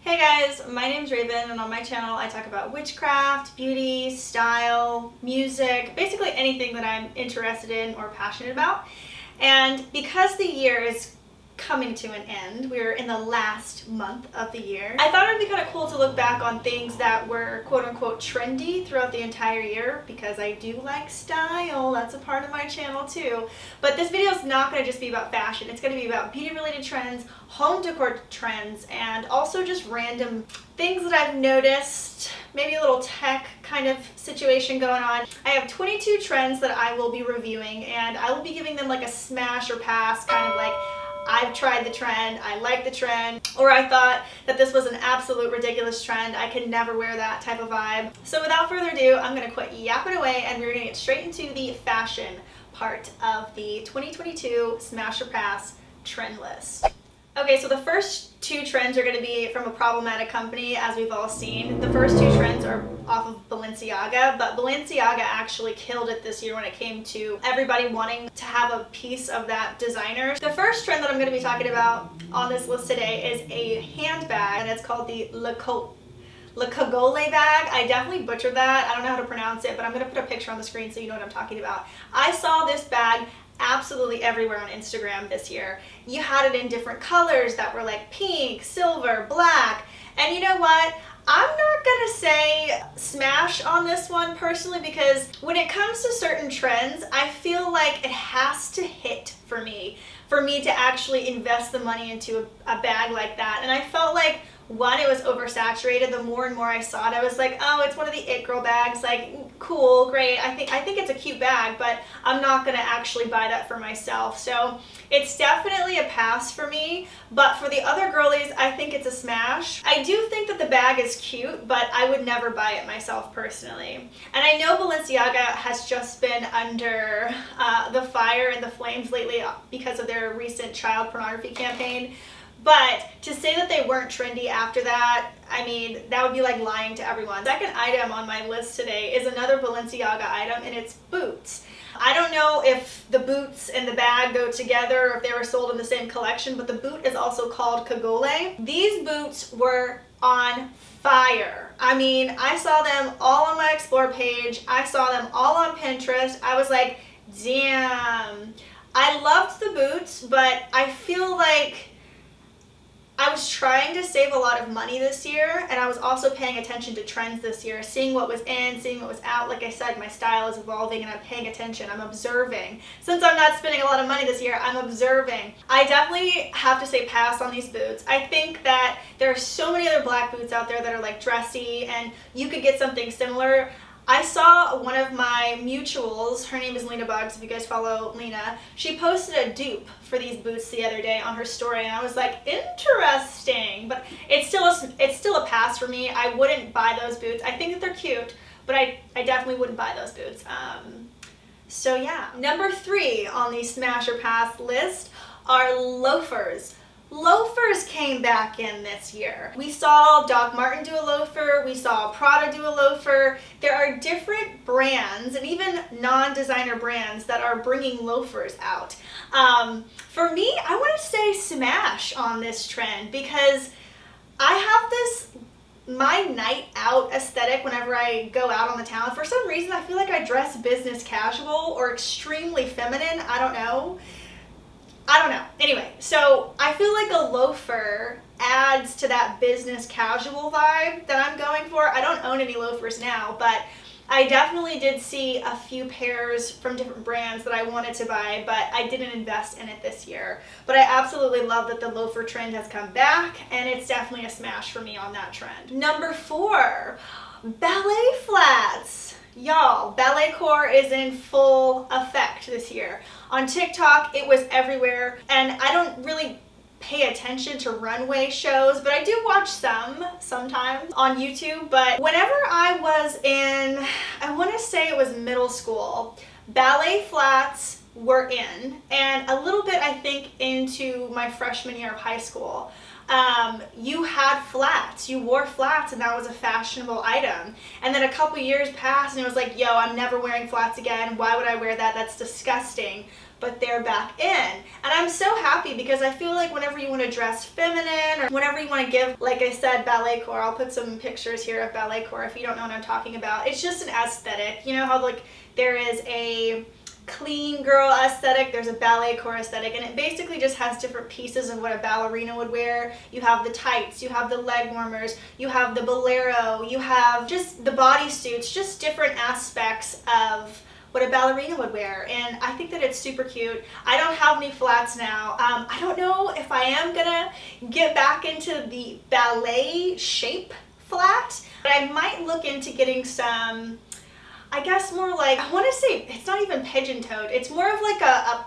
Hey guys, my name's Raven and on my channel I talk about witchcraft, beauty, style, music, basically anything that I'm interested in or passionate about. And because the year is coming to an end, we're in the last month of the year, I thought it would be kind of cool to look back on things that were quote-unquote trendy throughout the entire year, because I do like style. That's a part of my channel too. But this video is not going to just be about fashion. It's going to be about beauty-related trends, home decor trends, and also just random things that I've noticed, maybe a little tech kind of situation going on. I have 22 trends that I will be reviewing, and I will be giving them like a smash or pass, kind of like I've tried the trend, I like the trend, or I thought that this was an absolute ridiculous trend, I could never wear that type of vibe. So without further ado, I'm going to quit yapping away and we're going to get straight into the fashion part of the 2022 Smash or Pass trend list. Okay, so the first two trends are going to be from a problematic company, as we've all seen. The first two trends are off of Balenciaga, but Balenciaga actually killed it this year when it came to everybody wanting to have a piece of that designer. The first trend that I'm going to be talking about on this list today is a handbag, and it's called the cagole bag. I definitely butchered that. I don't know how to pronounce it, but I'm going to put a picture on the screen so you know what I'm talking about. I saw this bag absolutely everywhere on Instagram this year. You had it in different colors that were like pink, silver, black, and you know what? I'm not gonna say smash on this one personally, because when it comes to certain trends, I feel like it has to hit for me to actually invest the money into a bag like that. And I felt like, one, it was oversaturated. The more and more I saw it, I was like, oh, it's one of the it girl bags, like cool, great. I think it's a cute bag, but I'm not gonna actually buy that for myself. So it's definitely a pass for me, but for the other girlies, I think it's a smash. I do think that the bag is cute, but I would never buy it myself personally. And I know Balenciaga has just been under the fire and the flames lately because of their recent child pornography campaign. But to say that they weren't trendy after that, I mean, that would be like lying to everyone. Second item on my list today is another Balenciaga item, and it's boots. I don't know if the boots and the bag go together or if they were sold in the same collection, but the boot is also called cagole. These boots were on fire. I mean, I saw them all on my Explore page. I saw them all on Pinterest. I was like, damn. I loved the boots, but I feel like I was trying to save a lot of money this year, and I was also paying attention to trends this year, seeing what was in, seeing what was out. Like I said, my style is evolving and I'm paying attention, I'm observing. Since I'm not spending a lot of money this year, I'm observing. I definitely have to say pass on these boots. I think that there are so many other black boots out there that are like dressy, and you could get something similar. I saw one of my mutuals, her name is Lena Bugs, if you guys follow Lena, she posted a dupe for these boots the other day on her story, and I was like, interesting, but it's still a pass for me. I wouldn't buy those boots. I think that they're cute, but I definitely wouldn't buy those boots. So yeah. Number 3 on the smash or pass list are loafers. Loafers came back in this year. We saw Doc Marten do a loafer, we saw Prada do a loafer. There are different brands and even non-designer brands that are bringing loafers out. For me, I want to say smash on this trend, because I have this my night out aesthetic whenever I go out on the town. For some reason, I feel like I dress business casual or extremely feminine. I don't know. Anyway, so I feel like a loafer adds to that business casual vibe that I'm going for. I don't own any loafers now, but I definitely did see a few pairs from different brands that I wanted to buy, but I didn't invest in it this year. But I absolutely love that the loafer trend has come back, and it's definitely a smash for me on that trend. Number 4, ballet flats. Y'all, ballet core is in full effect this year. On TikTok, it was everywhere, and I don't really pay attention to runway shows, but I do watch sometimes on YouTube. But whenever I was in, I want to say it was middle school, ballet flats were in, and a little bit I think into my freshman year of high school. You had flats, you wore flats, and that was a fashionable item. And then a couple years passed and it was like, yo, I'm never wearing flats again. Why would I wear that? That's disgusting. but they're back in. And I'm so happy because I feel like whenever you want to dress feminine or whenever you want to give, like I said, ballet core, I'll put some pictures here of ballet core if you don't know what I'm talking about. It's just an aesthetic. You know how like there is a clean girl aesthetic, there's a ballet core aesthetic, and it basically just has different pieces of what a ballerina would wear. You have the tights, you have the leg warmers, you have the bolero, you have just the bodysuits, just different aspects of what a ballerina would wear, and I think that it's super cute. I don't have any flats now. I don't know if I am gonna get back into the ballet shape flat, but I might look into getting some, I guess more like, I want to say it's not even pigeon-toed. It's more of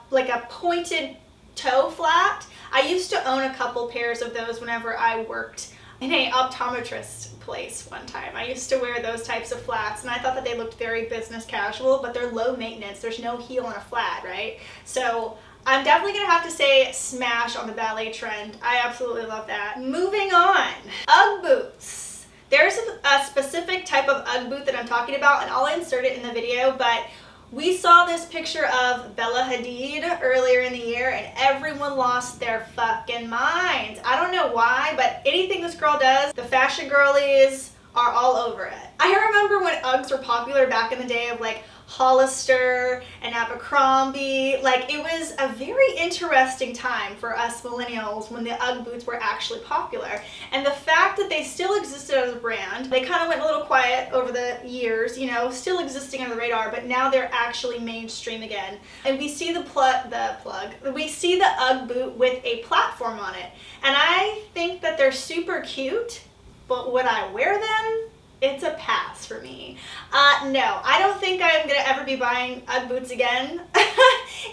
like a pointed toe flat. I used to own a couple pairs of those whenever I worked in a optometrist place one time. I used to wear those types of flats, and I thought that they looked very business casual, but they're low maintenance. There's no heel on a flat, right? So I'm definitely gonna have to say smash on the ballet trend. I absolutely love that. Moving on, Ugg boots. There's a specific type of Ugg boot that I'm talking about, and I'll insert it in the video, but we saw this picture of Bella Hadid earlier in the year, and everyone lost their fucking minds. I don't know why, but anything this girl does, the fashion girlies are all over it. I remember when Uggs were popular back in the day of like Hollister and Abercrombie. Like, it was a very interesting time for us millennials when the Ugg boots were actually popular. And the fact that they still existed as a brand, they kind of went a little quiet over the years, you know, still existing on the radar, but now they're actually mainstream again. And we see we see the Ugg boot with a platform on it. And I think that they're super cute, but would I wear them? It's a pass for me. No, I don't think I'm gonna ever be buying Ugg boots again.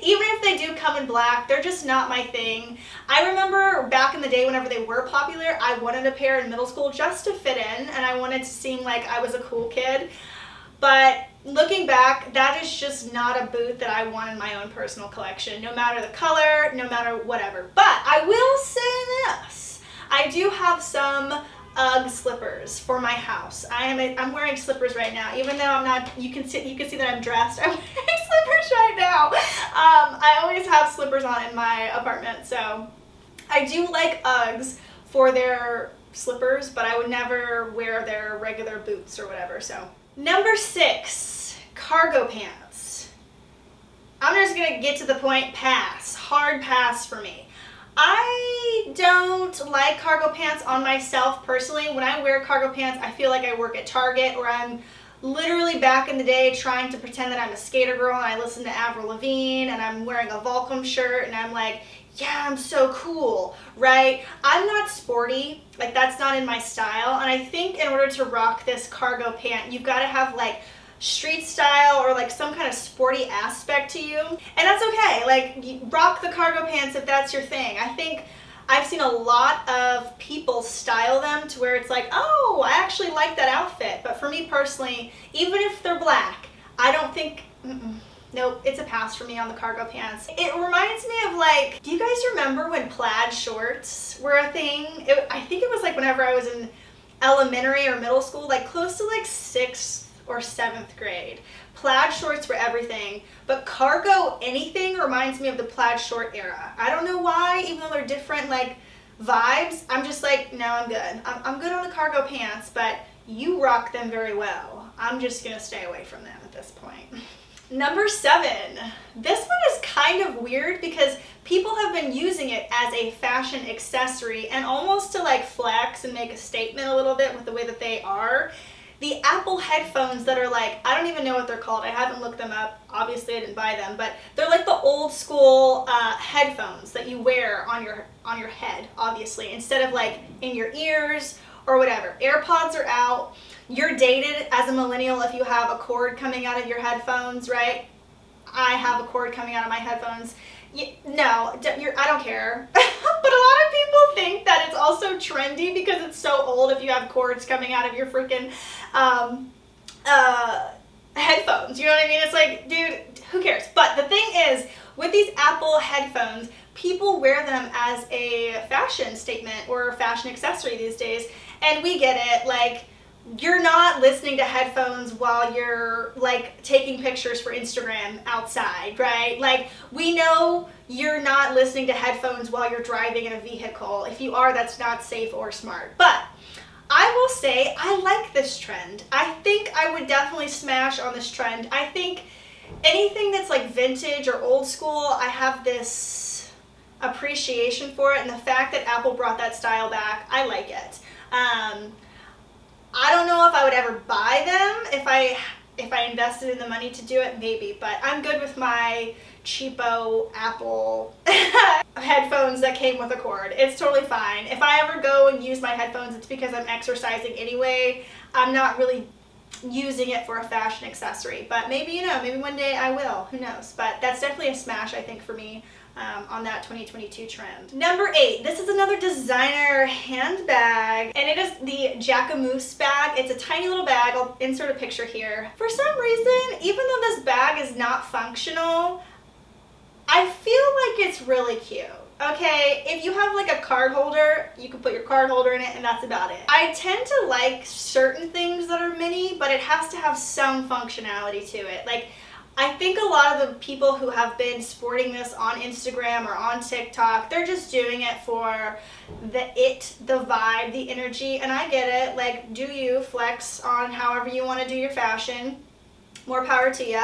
Even if they do come in black, they're just not my thing. I remember back in the day whenever they were popular, I wanted a pair in middle school just to fit in, and I wanted to seem like I was a cool kid. But looking back, that is just not a boot that I want in my own personal collection, no matter the color, no matter whatever. But I will say this, I do have some Ugg slippers for my house. I'm wearing slippers right now, even though I'm not. You can see that I'm dressed. I'm wearing slippers right now. I always have slippers on in my apartment, so I do like Uggs for their slippers, but I would never wear their regular boots or whatever. So number 6, cargo pants. I'm just gonna get to the point. Pass. Hard pass for me. I don't like cargo pants on myself personally. When I wear cargo pants, I feel like I work at Target, or I'm literally back in the day trying to pretend that I'm a skater girl and I listen to Avril Lavigne and I'm wearing a Volcom shirt and I'm like, yeah, I'm so cool, right? I'm not sporty, like that's not in my style. And I think in order to rock this cargo pant, you've got to have like street style or like some kind of sporty aspect to you, and that's okay. Like, you rock the cargo pants if that's your thing. I think I've seen a lot of people style them to where it's like, oh, I actually like that outfit. But for me personally, even if they're black, I don't think, nope, it's a pass for me on the cargo pants. It reminds me of like, do you guys remember when plaid shorts were a thing? I think it was like whenever I was in elementary or middle school, like close to like 6th or 7th grade. Plaid shorts were everything, but cargo anything reminds me of the plaid short era. I don't know why, even though they're different like vibes, I'm just like, no, I'm good. I'm good on the cargo pants, but you rock them very well. I'm just gonna stay away from them at this point. Number 7. This one is kind of weird because people have been using it as a fashion accessory and almost to like flex and make a statement a little bit with the way that they are. The Apple headphones that are like, I don't even know what they're called. I haven't looked them up. Obviously, I didn't buy them, but they're like the old school headphones that you wear on your head, obviously, instead of like in your ears or whatever. AirPods are out. You're dated as a millennial if you have a cord coming out of your headphones, right? I have a cord coming out of my headphones. No, I don't care. But a lot of people think that it's also trendy because it's so old if you have cords coming out of your freaking headphones. You know what I mean? It's like, dude, who cares? But the thing is, with these Apple headphones, people wear them as a fashion statement or a fashion accessory these days. And we get it. Like, you're not listening to headphones while you're like taking pictures for Instagram outside, right? Like, we know you're not listening to headphones while you're driving in a vehicle. If you are, that's not safe or smart. But I will say I like this trend. I think I would definitely smash on this trend. I think anything that's like vintage or old school, I have this appreciation for it, and the fact that Apple brought that style back, I like it. I don't know if I would ever buy them if I invested in the money to do it, maybe, but I'm good with my cheapo Apple headphones that came with a cord. It's totally fine. If I ever go and use my headphones, it's because I'm exercising anyway. I'm not really using it for a fashion accessory, but maybe, you know, maybe one day I will, who knows. But that's definitely a smash, I think, for me on that 2022 trend. Number 8, this is another designer handbag, and it is the jacquemus bag. It's a tiny little bag. I'll insert a picture here. For some reason, even though this bag is not functional, I feel like it's really cute. Okay, if you have like a card holder, you can put your card holder in it, and that's about it. I tend to like certain things that are mini, but it has to have some functionality to it. Like, I think a lot of the people who have been sporting this on Instagram or on TikTok, they're just doing it for the vibe, the energy, and I get it. Like, do you flex on however you want to do your fashion? More power to you.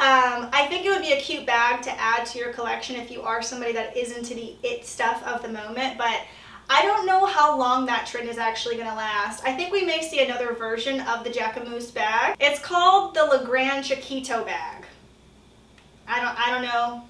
I think it would be a cute bag to add to your collection if you are somebody that is into the it stuff of the moment, but I don't know how long that trend is actually going to last. I think we may see another version of the jacquemus bag. It's called the Legrand Chiquito bag. I don't know,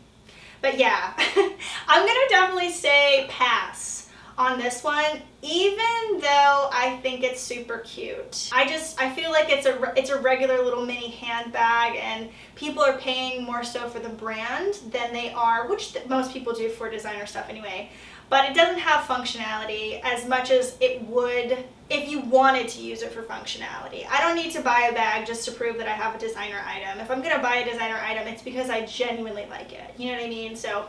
but yeah, I'm gonna definitely say pass on this one, even though I think it's super cute. I feel like it's a regular little mini handbag, and people are paying more so for the brand than they are, which most people do for designer stuff anyway. But it doesn't have functionality as much as it would if you wanted to use it for functionality. I don't need to buy a bag just to prove that I have a designer item. If I'm gonna buy a designer item, it's because I genuinely like it. You know what I mean? So,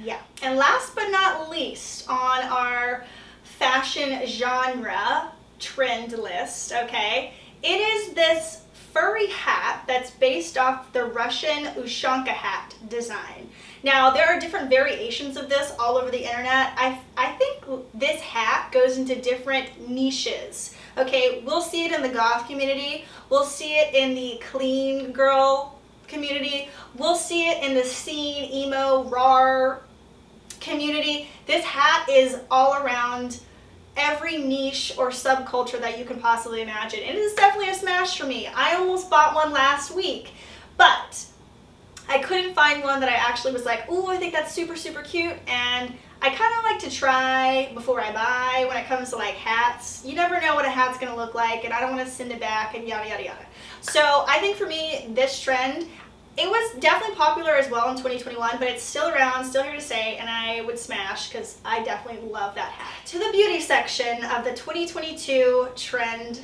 yeah. And last but not least on our fashion genre trend list, okay, it is this furry hat that's based off the Russian ushanka hat design. Now, there are different variations of this all over the internet. I think this hat goes into different niches. Okay, we'll see it in the goth community. We'll see it in the clean girl community. We'll see it in the scene, emo, rar community. This hat is all around every niche or subculture that you can possibly imagine. And it is definitely a smash for me. I almost bought one last week, but I couldn't find one that I actually was like, ooh, I think that's super, super cute. And I kind of like to try before I buy when it comes to like hats. You never know what a hat's gonna look like, and I don't want to send it back and yada, yada, yada. So I think for me, this trend, it was definitely popular as well in 2021, but it's still around, still here to stay, and I would smash because I definitely love that hat. To the beauty section of the 2022 trend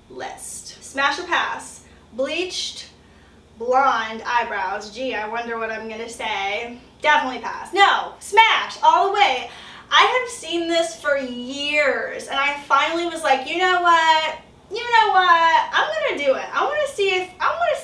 list. Smash or pass? Bleached blonde eyebrows. Gee, I wonder what I'm gonna say. Definitely pass. No, smash all the way. I have seen this for years, and I finally was like, you know what? I'm gonna do it. I want to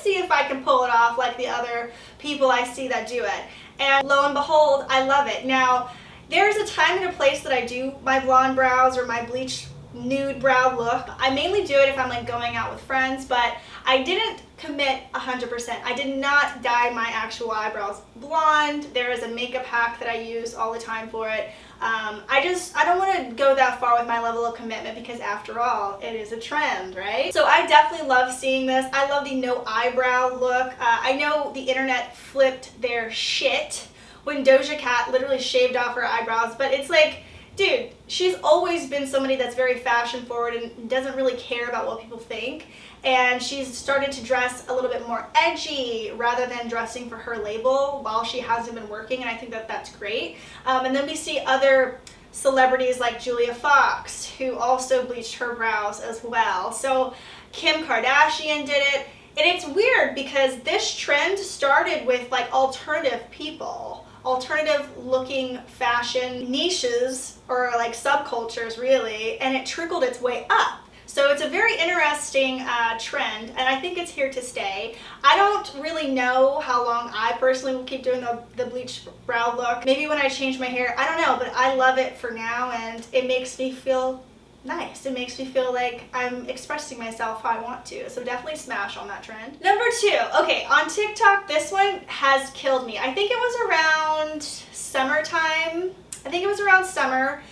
see if I can pull it off like the other people I see that do it. And lo and behold, I love it. Now, there's a time and a place that I do my blonde brows or my bleached nude brow look. I mainly do it if I'm like going out with friends, but I didn't commit 100%. I did not dye my actual eyebrows blonde. There is a makeup hack that I use all the time for it. I don't want to go that far with my level of commitment because after all, it is a trend, right? So I definitely love seeing this. I love the no eyebrow look. I know the internet flipped their shit when Doja Cat literally shaved off her eyebrows, but it's like, dude, she's always been somebody that's very fashion forward and doesn't really care about what people think. And she's started to dress a little bit more edgy rather than dressing for her label while she hasn't been working, and I think that that's great. And then we see other celebrities like Julia Fox, who also bleached her brows as well. So Kim Kardashian did it. And it's weird because this trend started with like alternative people, alternative looking fashion niches or like subcultures really, and it trickled its way up. So So it's a very interesting trend, and I think it's here to stay. I don't really know how long I personally will keep doing the bleached brow look. Maybe when I change my hair, I don't know, but I love it for now, and it makes me feel nice. It makes me feel like I'm expressing myself how I want to. So definitely smash on that trend. Number 2, okay, on TikTok, this one has killed me. I think it was around summertime. I think it was around summer.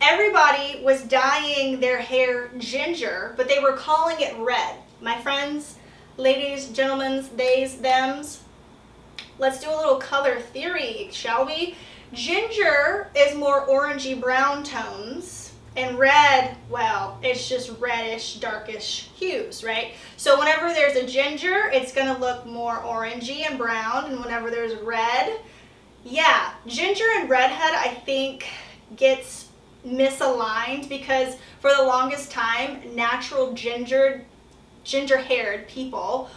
Everybody was dyeing their hair ginger, but they were calling it red. My friends, ladies, gentlemen, theys, thems, let's do a little color theory, shall we? Ginger is more orangey brown tones. And red, well, it's just reddish, darkish hues, right? So whenever there's a ginger, it's gonna look more orangey and brown, and whenever there's red, yeah, ginger and redhead, I think, gets misaligned because for the longest time, natural ginger-haired people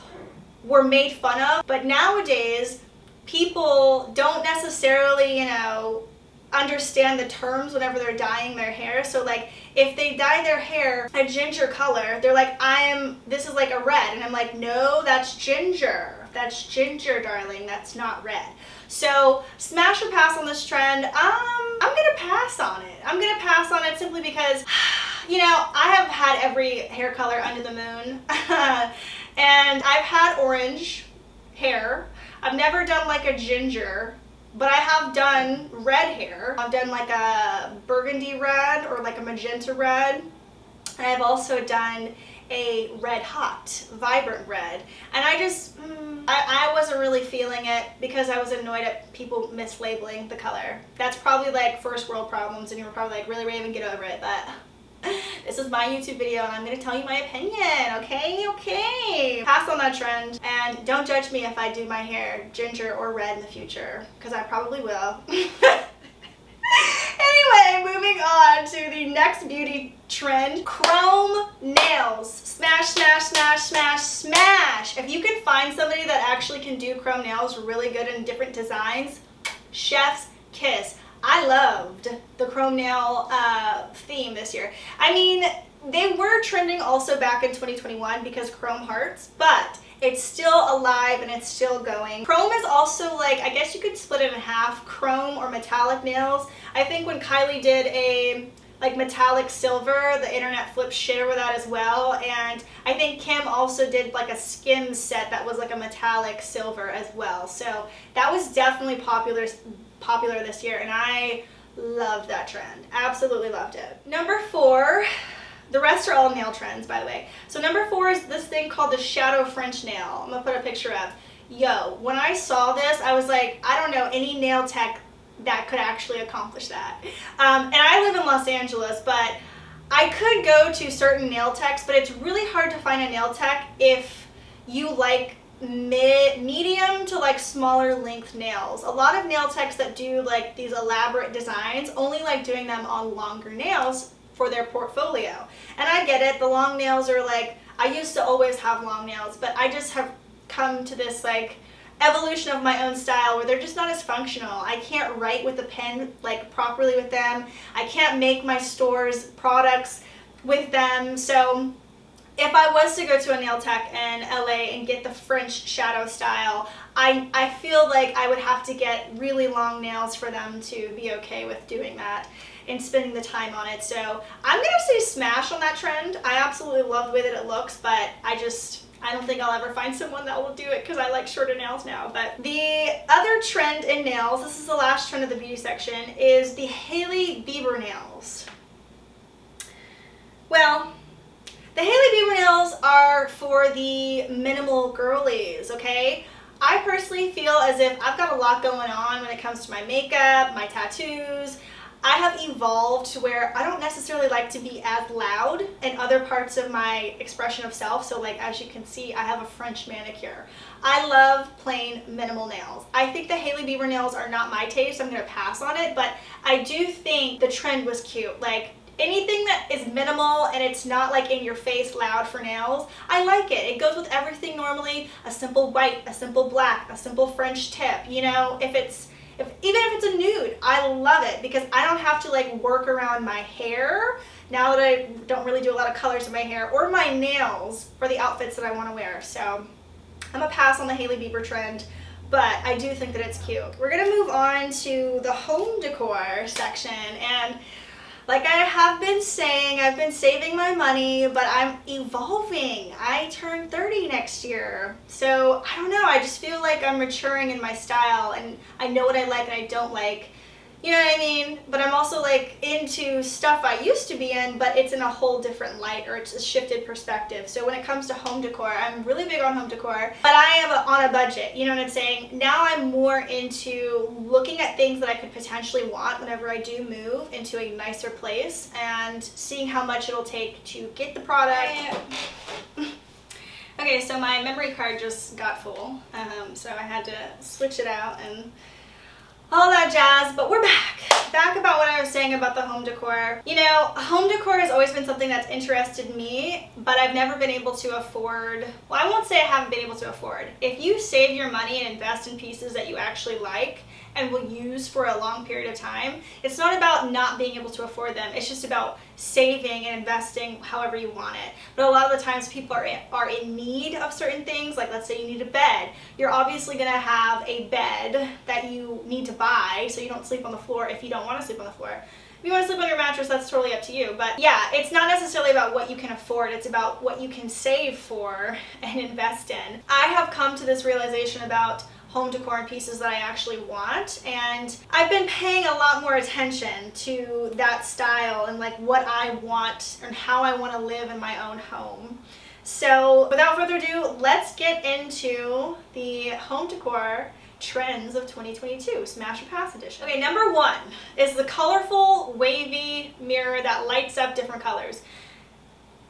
were made fun of, but nowadays, people don't necessarily, you know, understand the terms whenever they're dyeing their hair. So like if they dye their hair a ginger color, they're like, this is like a red, and I'm like, no, that's ginger, darling, that's not red. So smash or pass on this trend? I'm gonna pass on it. I'm gonna pass on it simply because, you know, I have had every hair color under the moon and I've had orange hair. I've never done like a ginger, but I have done red hair. I've done like a burgundy red or like a magenta red. And I've also done a red hot, vibrant red. And I just, I wasn't really feeling it because I was annoyed at people mislabeling the color. That's probably like first world problems, and you were probably like, really, Raven, get over it. But this is my YouTube video and I'm gonna tell you my opinion, okay? Okay. Pass on that trend, and don't judge me if I do my hair ginger or red in the future, because I probably will. Anyway, moving on to the next beauty trend, chrome nails. Smash, smash, smash, smash, smash. If you can find somebody that actually can do chrome nails really good in different designs, chef's kiss. I loved the chrome nail theme this year. I mean, they were trending also back in 2021 because chrome hearts, but it's still alive and it's still going. Chrome is also like, I guess you could split it in half, chrome or metallic nails. I think when Kylie did a like metallic silver, the internet flipped shit over that as well. And I think Kim also did like a skim set that was like a metallic silver as well. So that was definitely popular this year, and I loved that trend. Absolutely loved it. Number 4, the rest are all nail trends, by the way. So number 4 is this thing called the shadow French nail. I'm gonna put a picture of. Yo, when I saw this, I was like, I don't know any nail tech that could actually accomplish that. And I live in Los Angeles, but I could go to certain nail techs, but it's really hard to find a nail tech if you like medium to like smaller length nails. A lot of nail techs that do like these elaborate designs only like doing them on longer nails for their portfolio. And I get it, the long nails are like, I used to always have long nails, but I just have come to this like evolution of my own style where they're just not as functional. I can't write with a pen like properly with them. I can't make my store's products with them. So if I was to go to a nail tech in LA and get the French shadow style, I feel like I would have to get really long nails for them to be okay with doing that and spending the time on it. So I'm gonna say smash on that trend. I absolutely love the way that it looks, but I don't think I'll ever find someone that will do it because I like shorter nails now. But the other trend in nails, this is the last trend of the beauty section, is the Hailey Beiber nails. Well, the Hailey Beiber nails are for the minimal girlies, okay? I personally feel as if I've got a lot going on when it comes to my makeup, my tattoos. I have evolved to where I don't necessarily like to be as loud in other parts of my expression of self. So like, as you can see, I have a French manicure. I love plain minimal nails. I think the Hailey Beiber nails are not my taste. I'm gonna pass on it, but I do think the trend was cute. Like, anything that is minimal and it's not like in your face loud for nails, I like it. It goes with everything normally. A simple white, a simple black, a simple French tip. You know, even if it's a nude, I love it because I don't have to like work around my hair now that I don't really do a lot of colors in my hair or my nails for the outfits that I want to wear. So I'm gonna pass on the Hailey Bieber trend, but I do think that it's cute. We're gonna move on to the home decor section, and like I have been saying, I've been saving my money, but I'm evolving. I turn 30 next year. So I don't know, I just feel like I'm maturing in my style, and I know what I like and I don't like. You know what I mean? But I'm also like into stuff I used to be in, but it's in a whole different light, or it's a shifted perspective. So when it comes to home decor, I'm really big on home decor, but I am on a budget. You know what I'm saying? Now I'm more into looking at things that I could potentially want whenever I do move into a nicer place, and seeing how much it'll take to get the product. Okay, so my memory card just got full, so I had to switch it out and all that jazz, but we're back about what I was saying about the home decor. You know, home decor has always been something that's interested me, but I've never been able to afford. Well, I won't say I haven't been able to afford. If you save your money and invest in pieces that you actually like and will use for a long period of time, it's not about not being able to afford them. It's just about saving and investing however you want it. But a lot of the times people are in need of certain things. Like, let's say you need a bed. You're obviously gonna have a bed that you need to buy so you don't sleep on the floor if you don't want to sleep on the floor. If you want to sleep on your mattress, that's totally up to you. But yeah, it's not necessarily about what you can afford. It's about what you can save for and invest in. I have come to this realization about home decor and pieces that I actually want, and I've been paying a lot more attention to that style and like what I want and how I want to live in my own home. So without further ado, let's get into the home decor trends of 2022, Smash or Pass edition. Okay, number one is the colorful wavy mirror that lights up different colors.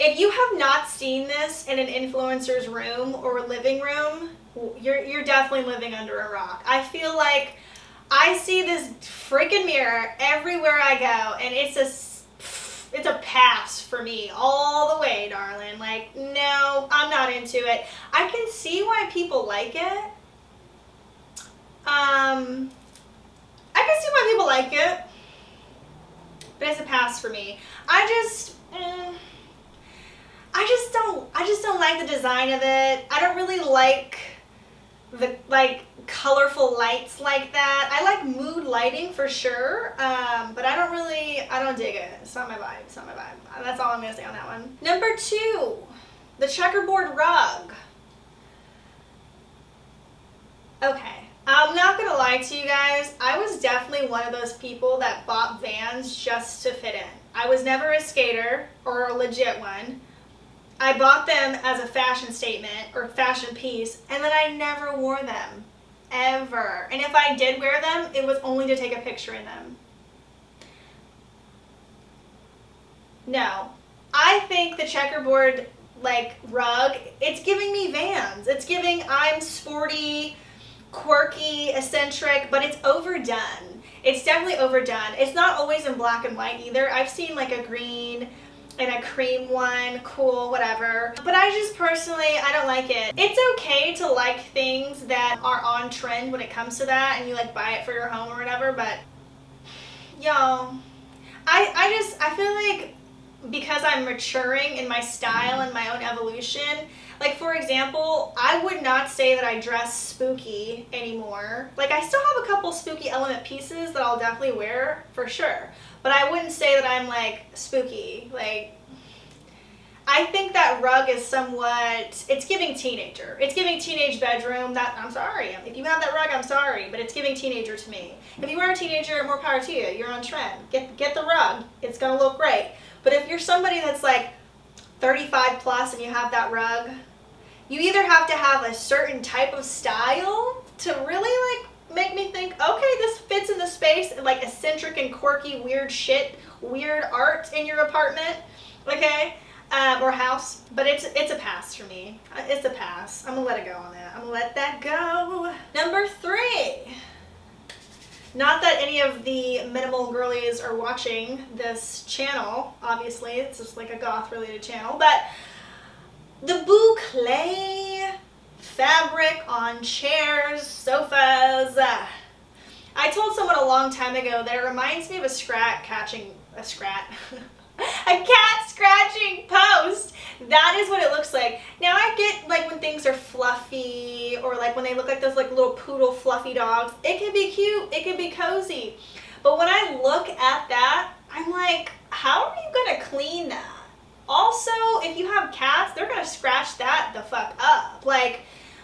If you have not seen this in an influencer's room or living room, you're definitely living under a rock. I feel like I see this freaking mirror everywhere I go, and it's a pass for me all the way, darling. Like, no, I'm not into it. I can see why people like it. I can see why people like it, but it's a pass for me. I just don't like the design of it. I don't really like the colorful lights like that. I like mood lighting for sure, but I don't dig it. It's not my vibe. It's not my vibe. That's all I'm gonna say on that one. Number two, the checkerboard rug. Okay, I'm not gonna lie to you guys. I was definitely one of those people that bought Vans just to fit in. I was never a skater or a legit one. I bought them as a fashion statement or fashion piece, and then I never wore them, ever. And if I did wear them, it was only to take a picture in them. No. I think the checkerboard rug, it's giving me Vans. It's giving I'm sporty, quirky, eccentric, but it's overdone. It's definitely overdone. It's not always in black and white either. I've seen like a green and a cream one, cool, whatever. But I just personally, I don't like it. It's okay to like things that are on trend when it comes to that, and you like buy it for your home or whatever, but y'all, I feel like because I'm maturing in my style and my own evolution, like for example, I would not say that I dress spooky anymore. Like I still have a couple spooky element pieces that I'll definitely wear for sure, but I wouldn't say that I'm like spooky. Like I think that rug is somewhat, it's giving teenager. It's giving teenage bedroom. That, I'm sorry. If you have that rug, I'm sorry, but it's giving teenager to me. If you are a teenager, more power to you. You're on trend. Get the rug. It's gonna look great. But if you're somebody that's like 35 plus and you have that rug, you either have to have a certain type of style to really like make me think, okay, this fits in the space, like eccentric and quirky, weird shit, weird art in your apartment, okay, or house. But it's a pass for me. It's a pass. I'm gonna let it go on that. I'm gonna let that go. Number three. Not that any of the minimal girlies are watching this channel, obviously. It's just like a goth related channel, but the boucle fabric on chairs, sofas. I told someone a long time ago that it reminds me of a A cat scratching post. That is what it looks like. Now I get like when things are fluffy or like when they look like those like little poodle fluffy dogs. It can be cute. It can be cozy. But when I look at that, I'm like, how are you going to clean that? Also, if you have cats, they're going to scratch that the fuck up. Like,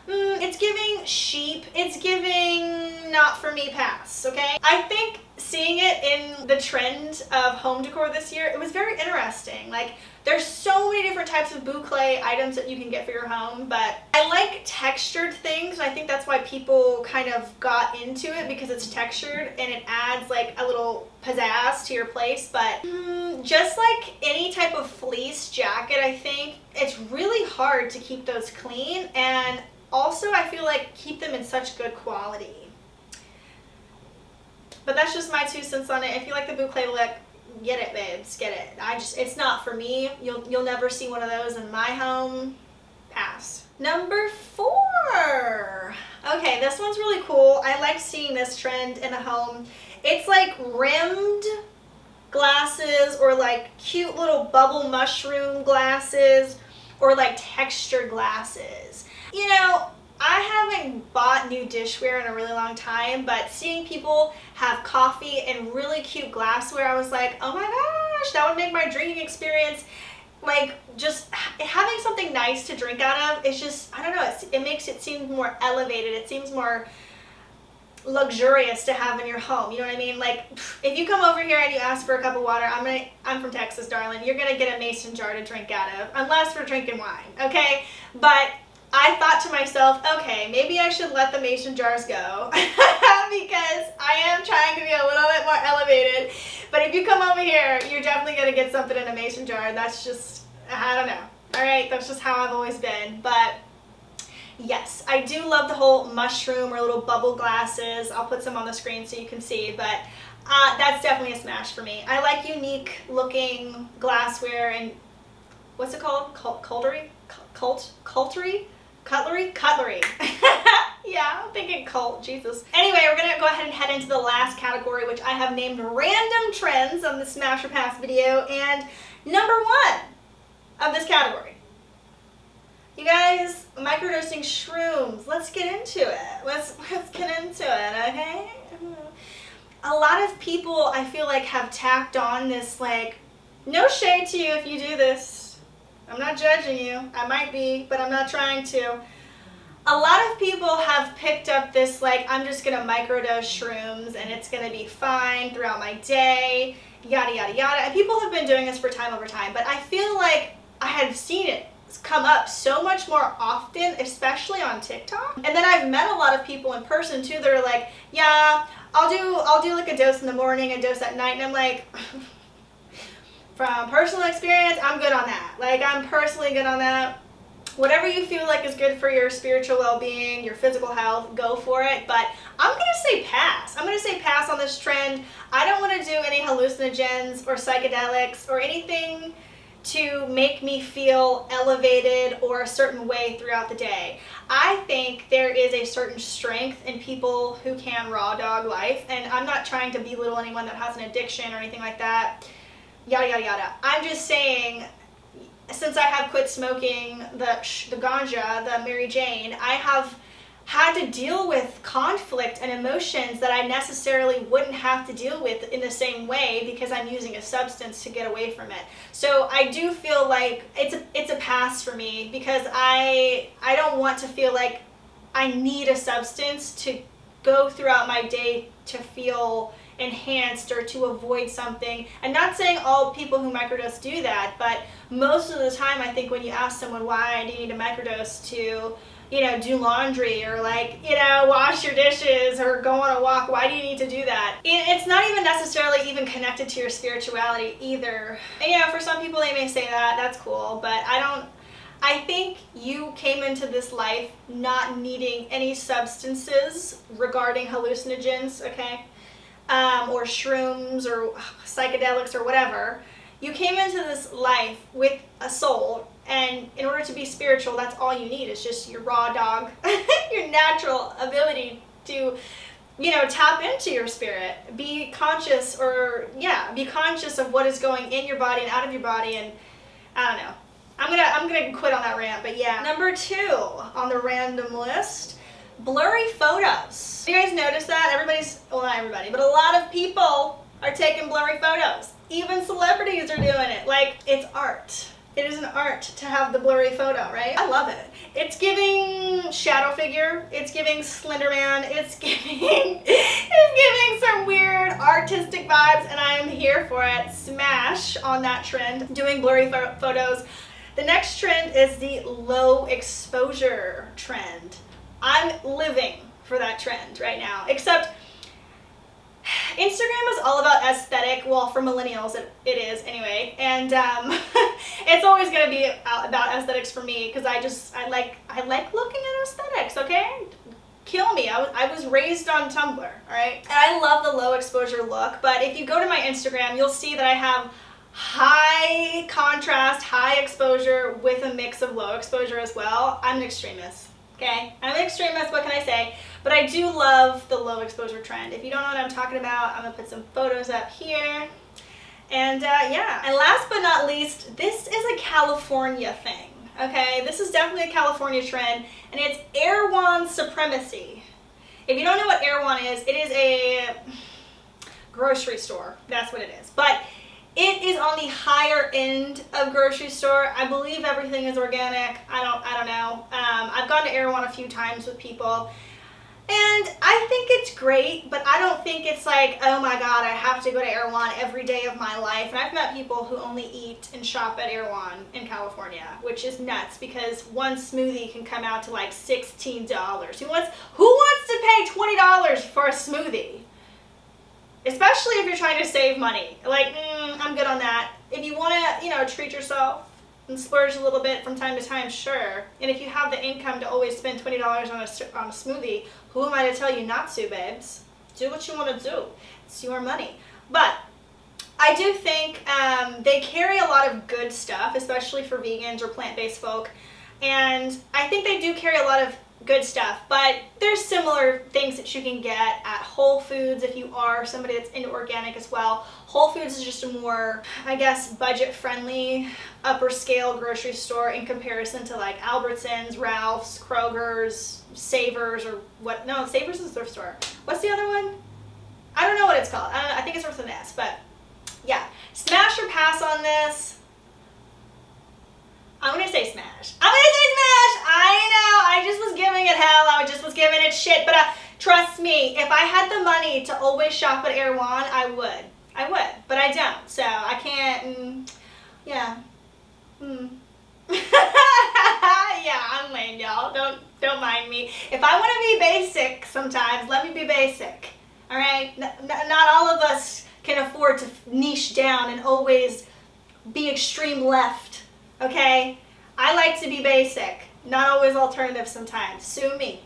it's giving sheep. It's giving not for me pass, okay? I think seeing it in the trend of home decor this year, it was very interesting. Like, there's so many different types of boucle items that you can get for your home, but I like textured things. I think that's why people kind of got into it, because it's textured and it adds like a little pizzazz to your place. But just like any type of fleece jacket, I think it's really hard to keep those clean, and also I feel like keep them in such good quality. But that's just my 2 cents on it. If you like the boucle look, get it, babes, get it. It's not for me. You'll never see one of those in my home. Pass. Number 4. Okay, this one's really cool. I like seeing this trend in the home. It's like rimmed glasses, or like cute little bubble mushroom glasses, or like textured glasses. You know, I haven't bought new dishware in a really long time, but seeing people have coffee and really cute glassware, I was like, oh my gosh, that would make my drinking experience, like, just having something nice to drink out of. It's just, I don't know, it makes it seem more elevated. It seems more luxurious to have in your home. You know what I mean? Like, if you come over here and you ask for a cup of water, I'm from Texas, darling. You're gonna get a mason jar to drink out of, unless we're drinking wine, okay? But I thought to myself, okay, maybe I should let the mason jars go because I am trying to be a little bit more elevated. But if you come over here, you're definitely going to get something in a mason jar. That's just, I don't know. All right, that's just how I've always been. But yes, I do love the whole mushroom or little bubble glasses. I'll put some on the screen so you can see, but that's definitely a smash for me. I like unique looking glassware and, what's it called? Cutlery? Yeah, I'm thinking cult, Jesus. Anyway, we're gonna go ahead and head into the last category, which I have named random trends on the Smash or Pass video. And number 1 of this category, you guys, microdosing shrooms. Let's get into it. Let's get into it, okay? A lot of people, I feel like, have tacked on this, like, no shade to you if you do this. I'm not judging you. I might be, but I'm not trying to. A lot of people have picked up this, like, I'm just going to microdose shrooms and it's going to be fine throughout my day, yada, yada, yada. And people have been doing this for time over time, but I feel like I have seen it come up so much more often, especially on TikTok. And then I've met a lot of people in person too that are like, yeah, I'll do like a dose in the morning, a dose at night. And I'm like, from personal experience, I'm good on that. Like, I'm personally good on that. Whatever you feel like is good for your spiritual well-being, your physical health, go for it. But I'm going to say pass. I'm going to say pass on this trend. I don't want to do any hallucinogens or psychedelics or anything to make me feel elevated or a certain way throughout the day. I think there is a certain strength in people who can raw dog life. And I'm not trying to belittle anyone that has an addiction or anything like that. Yada, yada, yada. I'm just saying, since I have quit smoking the ganja, the Mary Jane, I have had to deal with conflict and emotions that I necessarily wouldn't have to deal with in the same way because I'm using a substance to get away from it. So I do feel like it's a pass for me because I don't want to feel like I need a substance to go throughout my day to feel enhanced or to avoid something. I'm not saying all people who microdose do that, but most of the time I think when you ask someone why do you need a microdose to, you know, do laundry or like, you know, wash your dishes or go on a walk, why do you need to do that? It's not even necessarily even connected to your spirituality either. And, you know, for some people they may say that, that's cool, but I think you came into this life not needing any substances regarding hallucinogens, okay? Or shrooms or psychedelics or whatever. You came into this life with a soul, and in order to be spiritual, that's all you need. It's just your raw dog, your natural ability to you know, tap into your spirit. Be conscious, or yeah, be conscious of what is going in your body and out of your body, and I don't know. I'm gonna quit on that rant, but yeah. Number 2 on the random list, blurry photos. You guys notice that? Well, not everybody, but a lot of people are taking blurry photos. Even celebrities are doing it. Like, it's art. It is an art to have the blurry photo, right? I love it. It's giving shadow figure. It's giving Slender Man. It's giving some weird artistic vibes, and I am here for it. Smash on that trend, doing blurry photos. The next trend is the low exposure trend. I'm living for that trend right now, except Instagram is all about aesthetic. Well, for millennials, it is anyway, and it's always going to be about aesthetics for me, because I like looking at aesthetics. Okay, kill me. I was raised on Tumblr, all right, and I love the low exposure look. But if you go to my Instagram, you'll see that I have high contrast, high exposure with a mix of low exposure as well. I'm an extremist. Okay, I'm an extremist, what can I say? But I do love the low exposure trend. If you don't know what I'm talking about, I'm gonna put some photos up here. And yeah, and last but not least, this is a California thing, okay? This is definitely a California trend, and it's erewhon supremacy. If you don't know what erewhon is, it is a grocery store. That's what it is. But it is on the higher end of grocery store. I believe everything is organic. I don't know. I've gone to erewhon a few times with people, and I think it's great, but I don't think it's like, oh my God, I have to go to erewhon every day of my life. And I've met people who only eat and shop at erewhon in California, which is nuts, because one smoothie can come out to like $16. Who wants to pay $20 for a smoothie? Especially if you're trying to save money. Like, I'm good on that. If you want to, you know, treat yourself and splurge a little bit from time to time, sure. And if you have the income to always spend $20 on a smoothie, who am I to tell you not to, babes? Do what you want to do. It's your money. But I do think they carry a lot of good stuff, especially for vegans or plant-based folk. And I think they do carry a lot of good stuff, but there's similar things that you can get at Whole Foods if you are somebody that's into organic as well. Whole Foods is just a more, I guess, budget-friendly, upper scale grocery store in comparison to like Albertsons, Ralph's, Kroger's, Savers, or what? No, Savers is a thrift store. What's the other one? I don't know what it's called. I think it starts with an S, but yeah. Smash or pass on this? I'm going to say smash. I'm going to say smash! I know, I just was giving it hell. I just was giving it shit. But trust me, if I had the money to always shop at erewhon, I would. But I don't. So I can't, yeah. Yeah, I'm lame, y'all. Don't mind me. If I want to be basic sometimes, let me be basic. All right? Not all of us can afford to niche down and always be extreme left. Okay? I like to be basic, not always alternative sometimes. Sue me.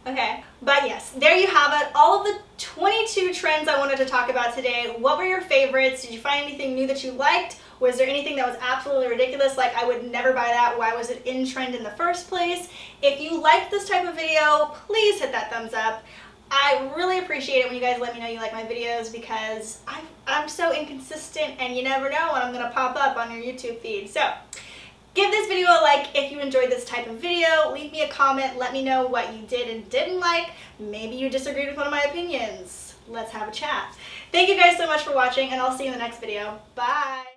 Okay? But yes, there you have it. All of the 22 trends I wanted to talk about today. What were your favorites? Did you find anything new that you liked? Was there anything that was absolutely ridiculous, like I would never buy that? Why was it in trend in the first place? If you liked this type of video, please hit that thumbs up. I really appreciate it when you guys let me know you like my videos, because I'm so inconsistent and you never know when I'm going to pop up on your YouTube feed. So give this video a like if you enjoyed this type of video. Leave me a comment. Let me know what you did and didn't like. Maybe you disagreed with one of my opinions. Let's have a chat. Thank you guys so much for watching, and I'll see you in the next video. Bye!